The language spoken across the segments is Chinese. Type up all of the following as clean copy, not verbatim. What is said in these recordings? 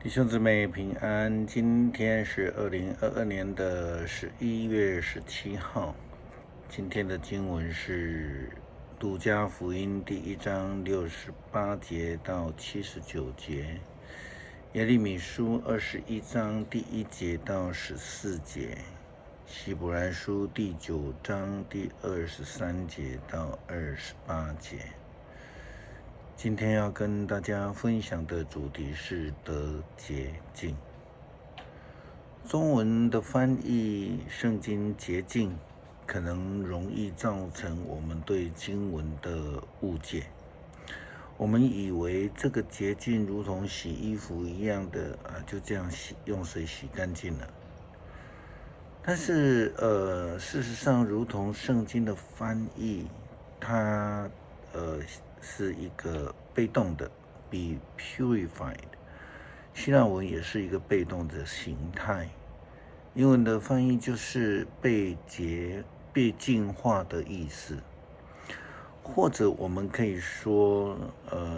弟兄姊妹平安，今天是2022年的11月17号。今天的经文是路加福音第1章68节到79节，耶利米书21章第1节到14节，希伯来书第9章第23节到28节。今天要跟大家分享的主题是得洁净。中文的翻译圣经洁净，可能容易造成我们对经文的误解。我们以为这个洁净如同洗衣服一样的就这样用水洗干净了。但是事实上，如同圣经的翻译，它是一个被动的 be purified， 希腊文也是一个被动的形态。英文的翻译就是被净化的意思，或者我们可以说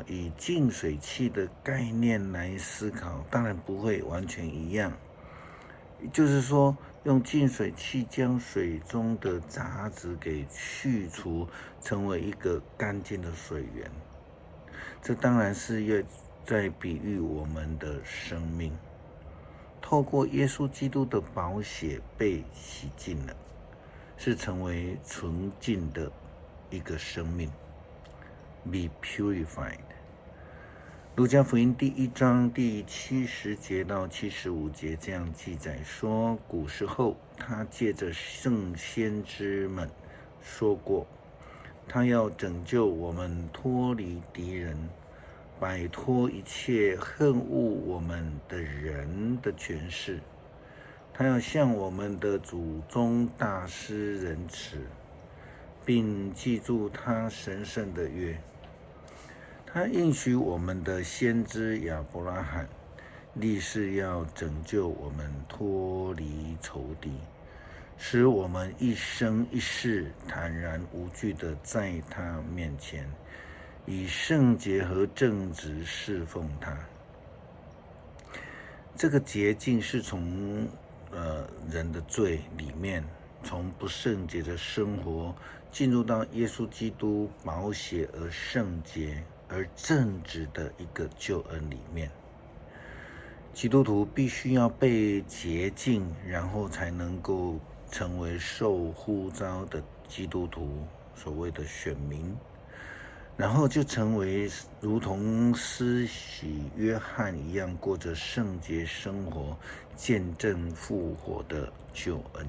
以净水器的概念来思考，当然不会完全一样，就是说用净水器将水中的杂质给去除，成为一个干净的水源。这当然是在比喻我们的生命，透过耶稣基督的宝血被洗净了，是成为纯净的一个生命 ，be purified。路加福音第1章第70节到75节这样记载说，古时候他借着圣先知们说过，他要拯救我们脱离敌人，摆脱一切恨恶我们的人的权势。他要向我们的祖宗大施仁慈，并记住他神圣的约。他应许我们的先知亚伯拉罕，立誓要拯救我们脱离仇敌，使我们一生一世坦然无惧地在他面前，以圣洁和正直侍奉他。这个洁净是从人的罪里面，从不圣洁的生活进入到耶稣基督宝血而圣洁而正直的一个救恩里面。基督徒必须要被洁净，然后才能够成为受呼召的基督徒，所谓的选民，然后就成为如同施洗约翰一样，过着圣洁生活，见证复活的救恩。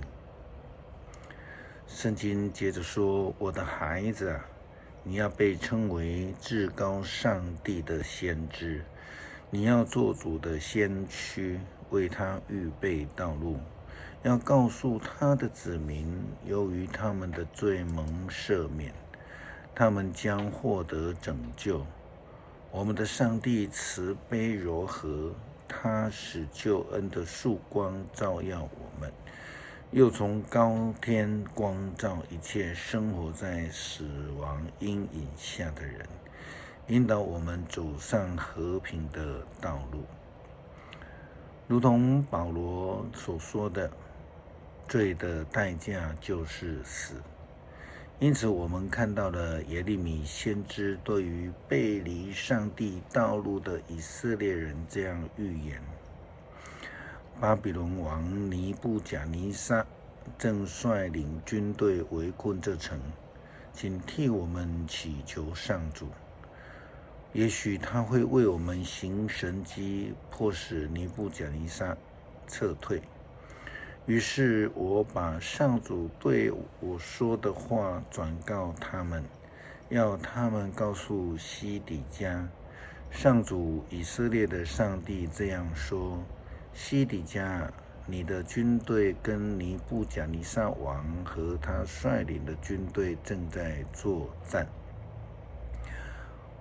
圣经接着说，我的孩子啊，你要被称为至高上帝的先知，你要做主的先驱，为他预备道路，要告诉他的子民，由于他们的罪蒙赦免，他们将获得拯救。我们的上帝慈悲柔和，他使救恩的曙光照耀我们，又从高天光照一切生活在死亡阴影下的人，引导我们走上和平的道路。如同保罗所说的，罪的代价就是死。因此我们看到了耶利米先知对于背离上帝道路的以色列人这样预言：巴比伦王尼布甲尼撒正率领军队围困这城，请替我们祈求上主，也许他会为我们行神迹，迫使尼布甲尼撒撤退。于是我把上主对我说的话转告他们，要他们告诉西底家，上主以色列的上帝这样说：西底家，你的军队跟尼布甲尼撒王和他率领的军队正在作战。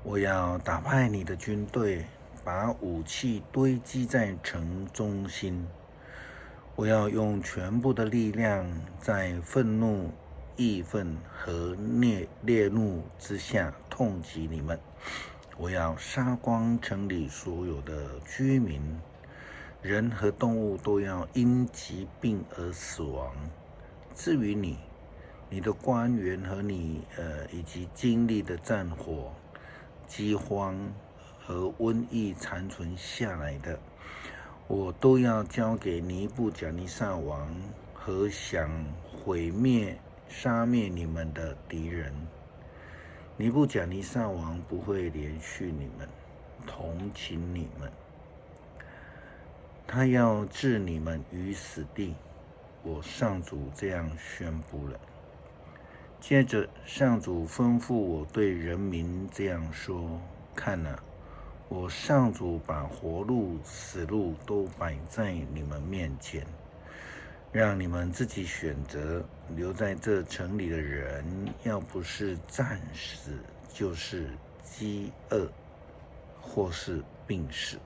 我要打败你的军队，把武器堆积在城中心。我要用全部的力量，在愤怒、义愤和烈怒之下痛击你们。我要杀光城里所有的居民，人和动物都要因疾病而死亡。至于你的官员和你以及经历的战火、饥荒和瘟疫残存下来的，我都要交给尼布甲尼撒王和想毁灭、杀灭你们的敌人。尼布甲尼撒王不会怜恤你们，同情你们，他要置你们于死地。我上主这样宣布了。接着，上主吩咐我对人民这样说：看啊，我上主把活路、死路都摆在你们面前，让你们自己选择。留在这城里的人，要不是战死，就是饥饿，或是病死。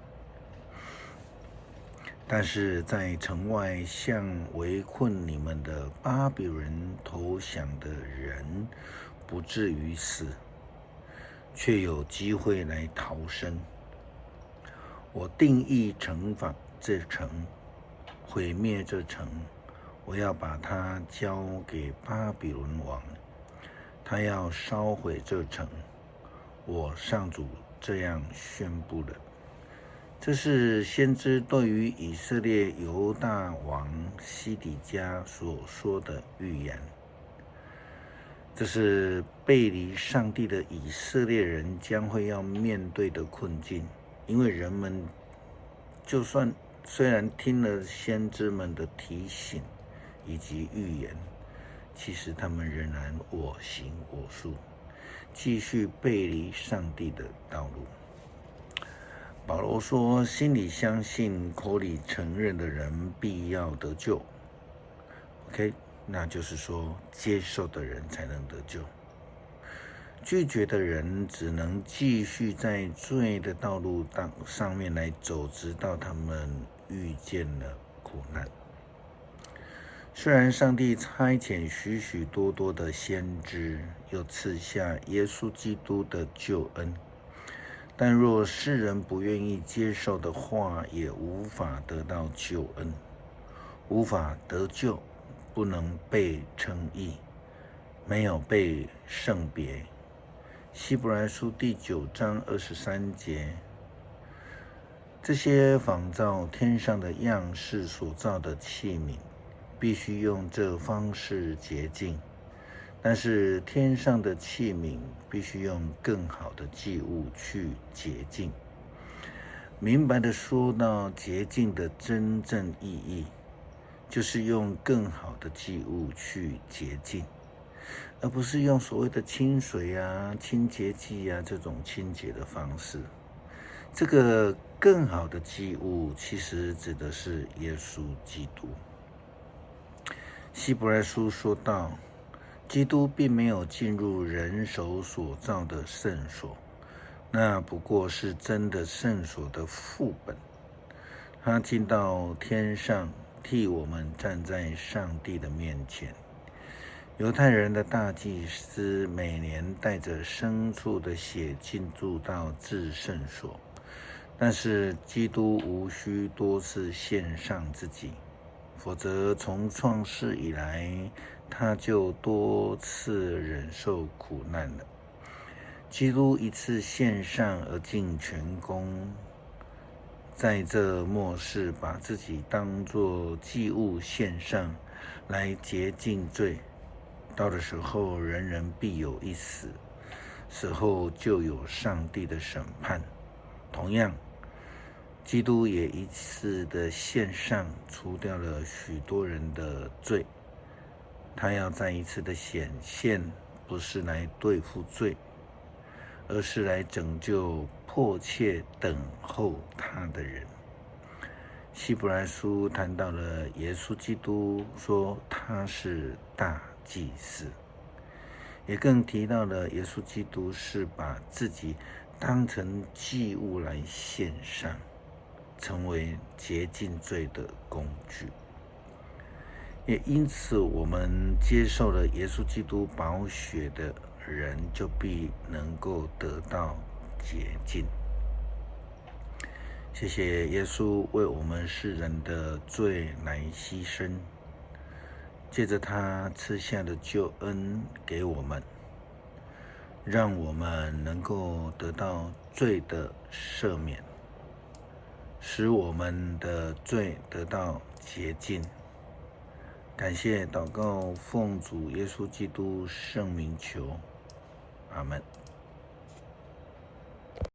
但是在城外向围困你们的巴比伦投降的人，不至于死，却有机会来逃生。我定义惩罚这城，毁灭这城，我要把它交给巴比伦王，他要烧毁这城。我上主这样宣布了。这是先知对于以色列犹大王西底家所说的预言。这是背离上帝的以色列人将会要面对的困境，因为人们虽然听了先知们的提醒以及预言，其实他们仍然我行我素，继续背离上帝的道路。保罗说，心里相信口里承认的人必要得救。 OK， 那就是说接受的人才能得救，拒绝的人只能继续在罪的道路上面来走，直到他们遇见了苦难。虽然上帝差遣许许多多的先知，又赐下耶稣基督的救恩，但若世人不愿意接受的话，也无法得到救恩，无法得救，不能被称义，没有被圣别。希伯来书第9章23节，这些仿照天上的样式所造的器皿，必须用这方式洁净，但是天上的器皿必须用更好的祭物去洁净。明白的说到洁净的真正意义，就是用更好的祭物去洁净，而不是用所谓的清水啊、清洁剂啊这种清洁的方式。这个更好的祭物其实指的是耶稣基督。希伯来书说到，基督并没有进入人手所造的圣所，那不过是真的圣所的副本。他进到天上，替我们站在上帝的面前。犹太人的大祭司每年带着牲畜的血进入到至圣所，但是基督无需多次献上自己，否则从创世以来，他就多次忍受苦难了。基督一次献上而尽全功，在这末世把自己当作祭物献上，来洁净罪。到的时候，人人必有一死，死后就有上帝的审判。同样，基督也一次的献上，除掉了许多人的罪。他要再一次的显现，不是来对付罪，而是来拯救迫切等候他的人。希伯来书谈到了耶稣基督，说他是大祭司，也更提到了耶稣基督是把自己当成祭物来献上，成为洁净罪的工具。也因此，我们接受了耶稣基督宝血的人，就必能够得到洁净。谢谢耶稣为我们世人的罪来牺牲，借着他赐下的救恩给我们，让我们能够得到罪的赦免，使我们的罪得到洁净。感谢祷告，奉主耶稣基督圣名求，阿们。